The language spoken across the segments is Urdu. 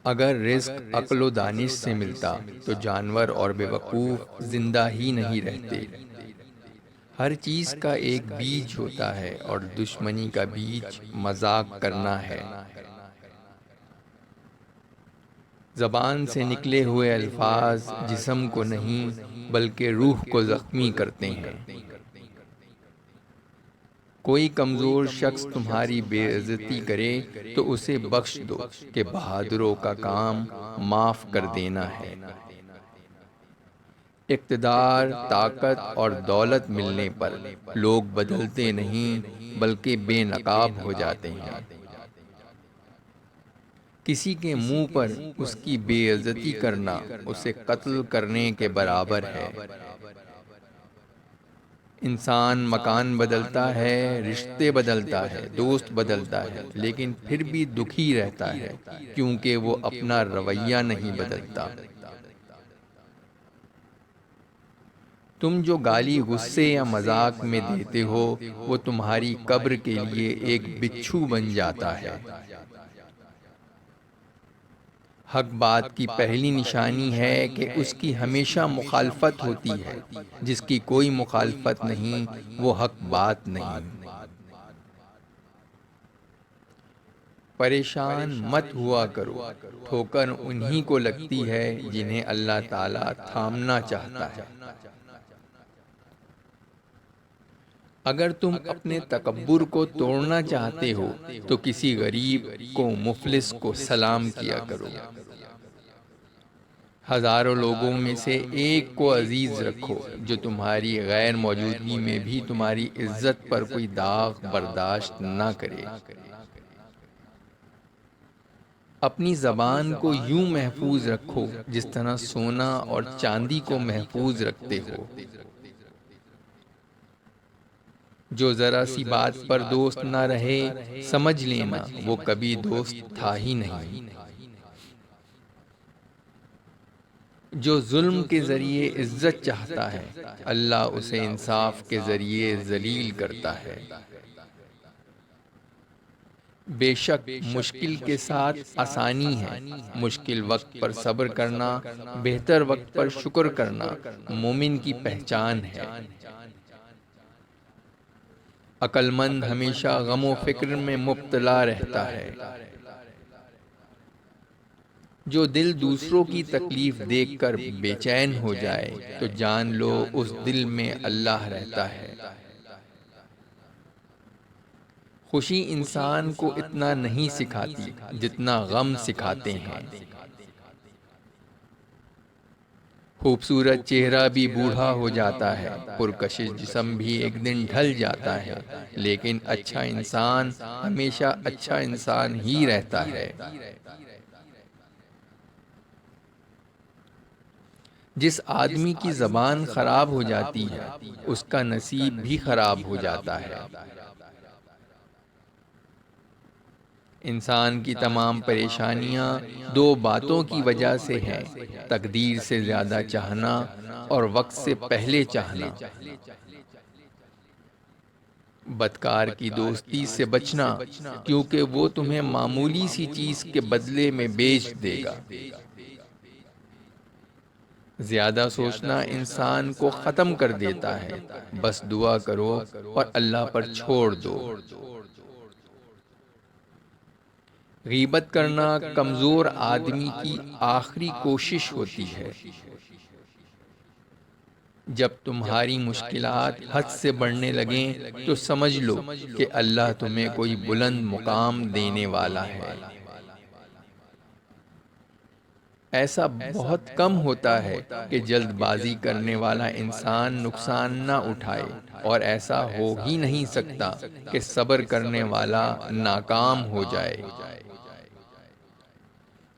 اگر رزق عقل و دانش سے ملتا تو جانور اور بے وقوف زندہ ہی نہیں رہتے۔ ہر چیز کا ایک بیج ہوتا ہے اور دشمنی کا بیج مذاق کرنا ہے۔ زبان سے نکلے ہوئے الفاظ جسم کو نہیں بلکہ روح کو زخمی کرتے ہیں۔ کوئی کمزور شخص تمہاری بے عزتی کرے تو اسے بخش دو کہ بہادروں کا کام معاف کر دینا ہے۔ اقتدار، طاقت اور دولت ملنے پر لوگ بدلتے نہیں بلکہ بے نقاب ہو جاتے ہیں۔ کسی کے منہ پر اس کی بے عزتی کرنا اسے قتل کرنے کے برابر ہے۔ انسان مکان بدلتا ہے، رشتے بدلتا ہے، دوست بدلتا ہے، لیکن پھر بھی دکھی رہتا ہے کیونکہ وہ اپنا رویہ نہیں بدلتا۔ تم جو گالی غصے یا مذاق میں دیتے ہو وہ تمہاری قبر کے لیے ایک بچھو بن جاتا ہے۔ حق بات کی پہلی نشانی ہے کہ اس کی ہمیشہ مخالفت ہوتی ہے۔ جس کی کوئی مخالفت نہیں وہ حق بات نہیں۔ پریشان مت ہوا کرو، ٹھوکر انہی کو لگتی ہے جنہیں اللہ تعالیٰ تھامنا چاہتا ہے۔ اگر تم اپنے تکبر کو توڑنا چاہتے ہو تو کسی غریب کو، مفلس کو سلام کیا کرو۔ ہزاروں لوگوں میں سے ایک کو عزیز رکھو جو تمہاری غیر موجودگی میں بھی تمہاری عزت پر کوئی داغ برداشت نہ کرے۔ اپنی زبان کو یوں محفوظ رکھو جس طرح سونا اور چاندی کو محفوظ رکھتے ہو۔ جو ذرا سی بات پر دوست نہ رہے سمجھ لینا وہ کبھی دوست تھا ہی نہیں۔ جو ظلم کے ذریعے عزت چاہتا ہے اللہ اسے انصاف کے ذریعے ذلیل کرتا ہے۔ بے شک مشکل کے ساتھ آسانی ہے، مشکل وقت پر صبر کرنا، بہتر وقت پر شکر کرنا مومن کی پہچان ہے۔ عقل مند ہمیشہ غم و فکر میں مبتلا رہتا ہے۔ جو دل دوسروں کی تکلیف دیکھ کر بے چین ہو جائے تو جان لو اس دل میں اللہ رہتا ہے۔ خوشی انسان کو اتنا نہیں سکھاتی جتنا غم سکھاتے ہیں۔ خوبصورت چہرہ بھی بوڑھا ہو جاتا ہے، پرکشش جسم بھی ایک دن ڈھل جاتا ہے، لیکن اچھا انسان ہمیشہ اچھا انسان ہی رہتا ہے۔ جس آدمی کی زبان خراب ہو جاتی ہے اس کا نصیب بھی خراب ہو جاتا ہے۔ انسان کی تمام پریشانیاں دو باتوں کی وجہ سے ہیں، تقدیر سے زیادہ چاہنا اور وقت سے پہلے چاہنا۔ بدکار کی دوستی سے بچنا کیونکہ وہ تمہیں معمولی سی چیز کے بدلے میں بیچ دے گا۔ زیادہ سوچنا انسان کو ختم کر دیتا ہے، بس دعا کرو اور اللہ پر چھوڑ دو۔ غیبت کرنا کمزور آدمی کی آخری کوشش ہوتی ہے۔ جب تمہاری مشکلات حد سے بڑھنے لگیں تو سمجھ لو کہ اللہ تمہیں کوئی بلند مقام دینے والا ہے۔ ایسا بہت کم ہوتا ہے کہ جلد بازی کرنے والا انسان نقصان نہ اٹھائے، اور ایسا ہو ہی نہیں سکتا کہ صبر کرنے والا ناکام ہو جائے۔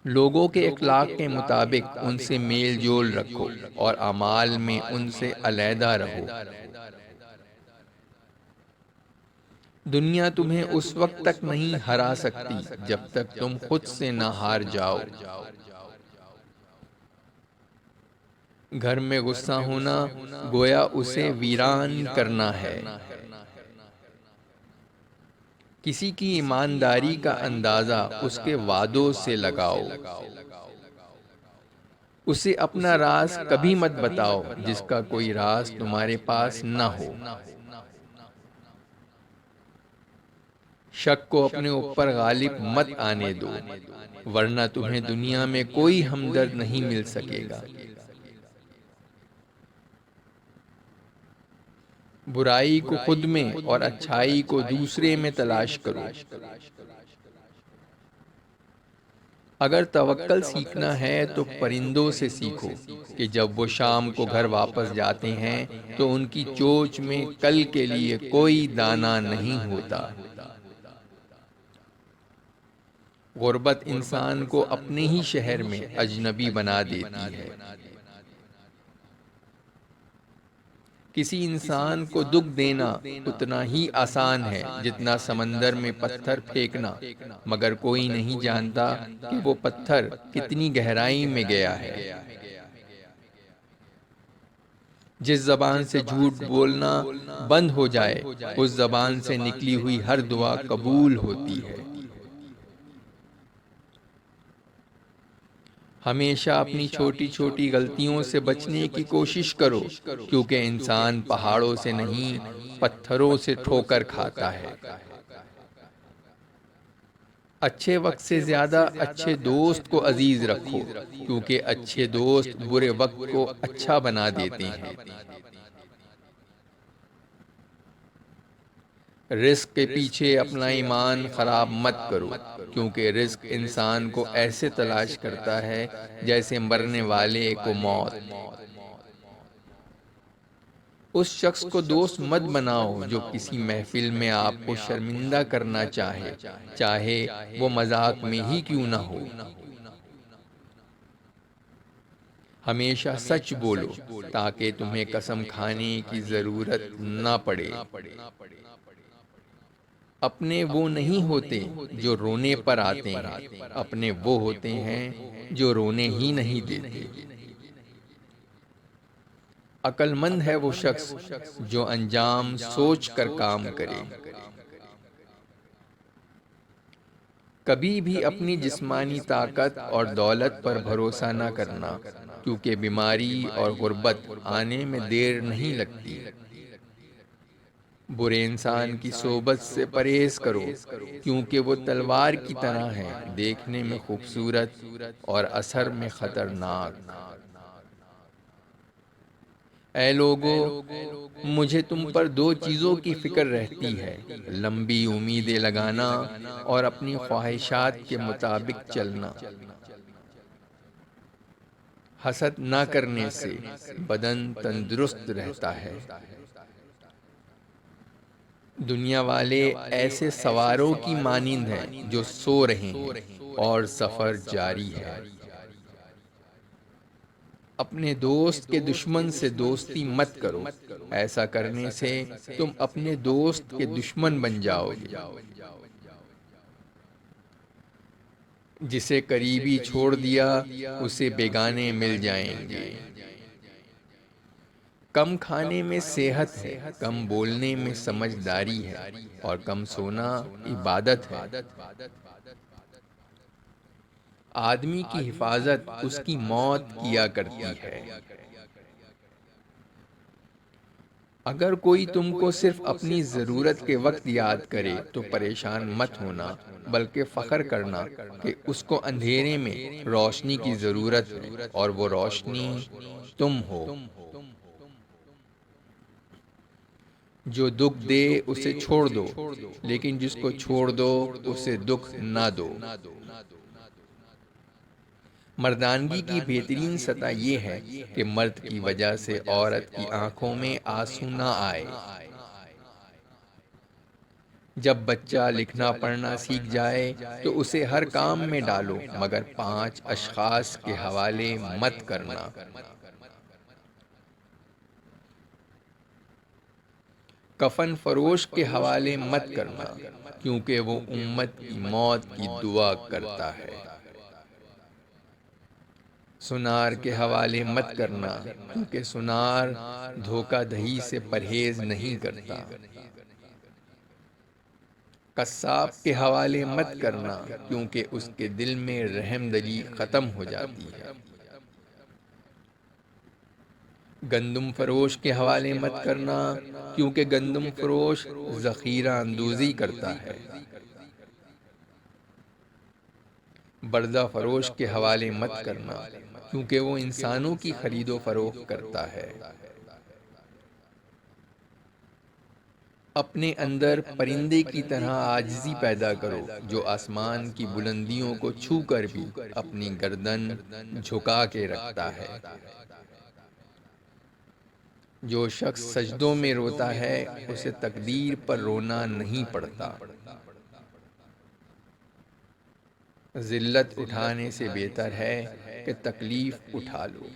لوگوں کے اخلاق کے مطابق ان سے میل جول رکھو اور اعمال میں ان سے علیحدہ رہو۔ دنیا تمہیں اس وقت تک نہیں ہرا سکتی جب تک تم خود سے نہ ہار جاؤ۔ گھر میں غصہ ہونا گویا اسے ویران کرنا ہے۔ کسی کی ایمانداری کا اندازہ اس کے وعدوں سے لگاؤ، اسے اپنا راز کبھی مت بتاؤ جس کا کوئی راز تمہارے پاس نہ ہو۔ شک کو اپنے اوپر غالب مت آنے دو، ورنہ تمہیں دنیا میں کوئی ہمدرد نہیں مل سکے گا۔ برائی کو خود میں اور اچھائی کو دوسرے میں تلاش کرو۔ اگر توکل سیکھنا ہے تو پرندوں سے سیکھو کہ جب وہ شام کو گھر واپس جاتے ہیں تو ان کی چونچ میں کل کے لیے کوئی دانہ نہیں ہوتا۔ غربت انسان کو اپنے ہی شہر میں اجنبی بنا دیتی ہے۔ کسی انسان کو دکھ دینا اتنا ہی آسان ہے جتنا سمندر میں پتھر پھینکنا، مگر کوئی نہیں جانتا کہ وہ پتھر کتنی گہرائی میں گیا ہے۔ جس زبان سے جھوٹ بولنا بند ہو جائے، اس زبان سے نکلی ہوئی ہر دعا قبول ہوتی ہے۔ ہمیشہ اپنی چھوٹی چھوٹی غلطیوں سے بچنے کی کوشش کرو، کیونکہ انسان پہاڑوں سے نہیں پتھروں سے ٹھوکر کھاتا ہے۔ اچھے وقت سے زیادہ اچھے دوست کو عزیز رکھو، کیونکہ اچھے دوست برے وقت کو اچھا بنا دیتے ہیں۔ رزق کے پیچھے اپنا ایمان خراب مت کرو، کیونکہ رزق انسان کو ایسے تلاش کرتا ہے جیسے مرنے والے کو موت۔ اس شخص کو دوست مت بناؤ جو کسی محفل میں آپ کو شرمندہ کرنا چاہے، چاہے وہ مذاق میں ہی کیوں نہ ہو۔ ہمیشہ سچ بولو تاکہ تمہیں قسم کھانے کی ضرورت نہ پڑے۔ اپنے وہ نہیں ہوتے جو رونے پر آتے ہیں، اپنے وہ ہوتے ہیں جو رونے ہی نہیں دیتے۔ عقل مند ہے وہ شخص جو انجام سوچ کر کام کرے۔ کبھی بھی اپنی جسمانی طاقت اور دولت پر بھروسہ نہ کرنا، کیونکہ بیماری اور غربت آنے میں دیر نہیں لگتی۔ برے انسان کی صحبت سے پرہیز کرو، کیونکہ وہ تلوار کی طرح ہے، دیکھنے میں خوبصورت اور اثر میں خطرناک۔ اے لوگو، مجھے تم پر دو چیزوں کی فکر رہتی ہے: لمبی امیدیں لگانا اور اپنی خواہشات کے مطابق چلنا۔ حسد نہ کرنے سے بدن تندرست رہتا ہے۔ دنیا والے ایسے سواروں کی مانند ہیں جو سو رہے ہیں اور سفر جاری ہے۔ اپنے دوست کے دشمن سے دوستی مت کرو، ایسا کرنے سے تم اپنے دوست کے دشمن بن جاؤ گے۔ جسے قریبی چھوڑ دیا اسے بیگانے مل جائیں گے۔ کم کھانے میں صحت ہے، کم بولنے میں سمجھداری ہے، اور کم سونا عبادت ہے۔ آدمی کی حفاظت اس کی موت کیا کرتی ہے۔ اگر کوئی تم کو صرف اپنی ضرورت کے وقت یاد کرے تو پریشان مت ہونا، بلکہ فخر کرنا کہ اس کو اندھیرے میں روشنی کی ضرورت ہے اور وہ روشنی تم ہو۔ جو دکھ دے اسے چھوڑ دو، لیکن جس کو چھوڑ دو اسے دکھ نہ دو۔ مردانگی کی بہترین سطح یہ ہے کہ مرد کی وجہ سے عورت کی آنکھوں میں آنسو نہ آئے۔ جب بچہ لکھنا پڑھنا سیکھ جائے تو اسے ہر کام میں ڈالو، مگر 5 اشخاص کے حوالے مت کرنا۔ کفن فروش کے حوالے مت کرنا، کیونکہ وہ امت کی موت کی دعا کرتا ہے۔ سنار کے حوالے مت کرنا، کیونکہ سنار دھوکہ دہی سے پرہیز نہیں کرتا۔ قصاب کے حوالے مت کرنا، کیونکہ اس کے دل میں رحم دلی ختم ہو جاتی ہے۔ گندم فروش کے حوالے مت کرنا، کیونکہ گندم فروش ذخیرہ اندوزی کرتا ہے۔ بردہ فروش کے حوالے مت کرنا، کیونکہ وہ انسانوں کی خرید و فروخت کرتا ہے۔ اپنے اندر پرندے کی طرح عاجزی پیدا کرو، جو آسمان کی بلندیوں کو چھو کر بھی اپنی گردن جھکا کے رکھتا ہے۔ جو شخص سجدوں میں روتا ہے اسے تقدیر پر رونا نہیں پڑتا۔ ذلت اٹھانے سے بہتر ہے کہ تکلیف اٹھا لو۔